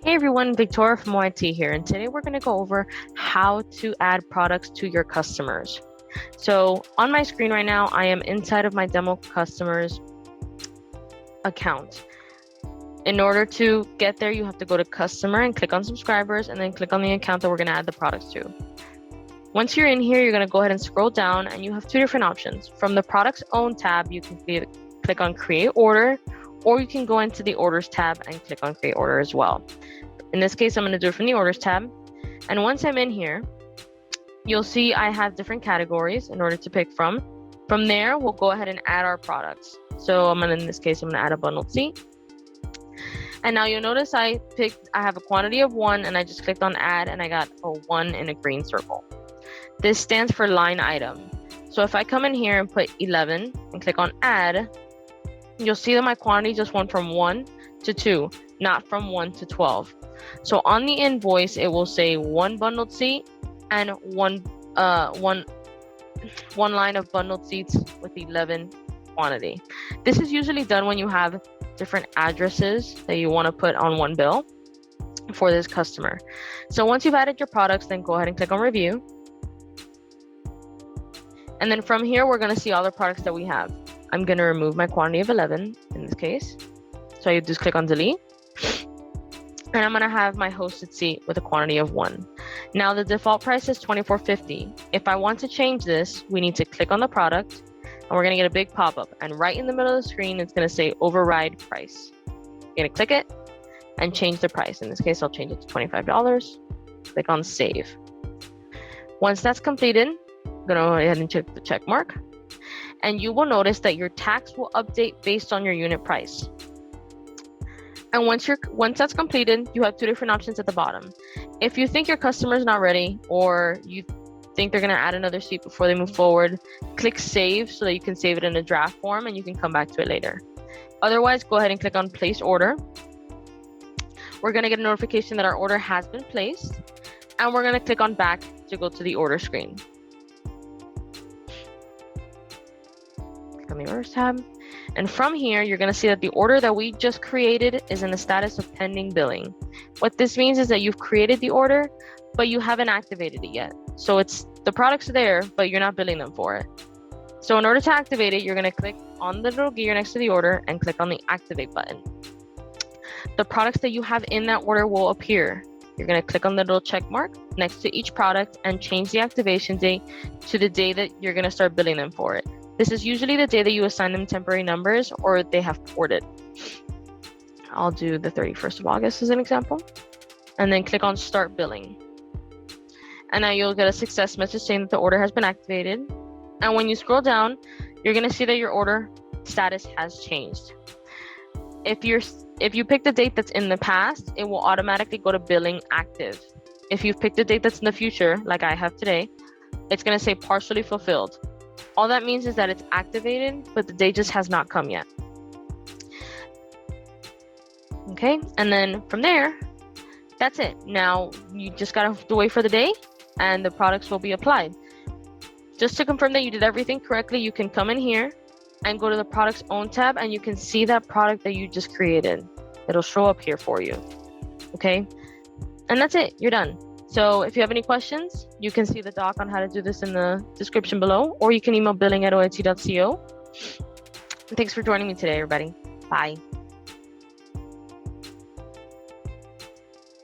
Hey everyone, Victoria from OIT here, and today we're going to go over how to add products to your customers. So on my screen right now, I am inside of my demo customers account. In order to get there, you have to go to customer and click on subscribers and then click on the account that we're going to add the products to. Once you're in here, you're going to go ahead and scroll down and you have two different options. From the products own tab, you can click on create order, or you can go into the orders tab and click on create order as well. In this case, I'm going to do it from the orders tab. And once I'm in here, you'll see I have different categories in order to pick from. From there, we'll go ahead and add our products. So in this case, I'm going to add a bundled seat. And now you'll notice I have a quantity of 1 and I just clicked on add and I got a 1 in a green circle. This stands for line item. So if I come in here and put 11 and click on add, you'll see that my quantity just went from 1 to 2, not from 1 to 12. So on the invoice, it will say 1 bundled seat and one line of bundled seats with 11 quantity. This is usually done when you have different addresses that you want to put on OneBill for this customer. So once you've added your products, then go ahead and click on review. And then from here, we're going to see all the products that we have. I'm going to remove my quantity of 11 in this case. So you just click on delete. And I'm going to have my hosted seat with a quantity of 1. Now the default price is $24.50. If I want to change this, we need to click on the product and we're going to get a big pop-up. And right in the middle of the screen, it's going to say override price. You're going to click it and change the price. In this case, I'll change it to $25. Click on save. Once that's completed, I'm going to go ahead and check the check mark. And you will notice that your tax will update based on your unit price. And once that's completed, you have two different options at the bottom. If you think your customer is not ready or you think they're going to add another seat before they move forward, click save so that you can save it in a draft form and you can come back to it later. Otherwise, go ahead and click on place order. We're going to get a notification that our order has been placed, and we're going to click on back to go to the order screen. Click on the orders tab. And from here, you're going to see that the order that we just created is in the status of pending billing. What this means is that you've created the order, but you haven't activated it yet. So the product's there, but you're not billing them for it. So in order to activate it, you're going to click on the little gear next to the order and click on the activate button. The products that you have in that order will appear. You're going to click on the little check mark next to each product and change the activation date to the day that you're going to start billing them for it. This is usually the day that you assign them temporary numbers or they have ported. I'll do the 31st of August as an example. And then click on start billing. And now you'll get a success message saying that the order has been activated. And when you scroll down, you're going to see that your order status has changed. If you pick the date that's in the past, it will automatically go to billing active. If you've picked a date that's in the future, like I have today, it's going to say partially fulfilled. All that means is that it's activated, but the day just has not come yet. Okay, and then from there, that's it. Now you just gotta wait for the day and the products will be applied. Just to confirm that you did everything correctly, you can come in here and go to the products own tab and you can see that product that you just created. It'll show up here for you. Okay, and that's it, you're done. So if you have any questions, you can see the doc on how to do this in the description below, or you can email billing@oit.co. Thanks for joining me today, everybody. Bye.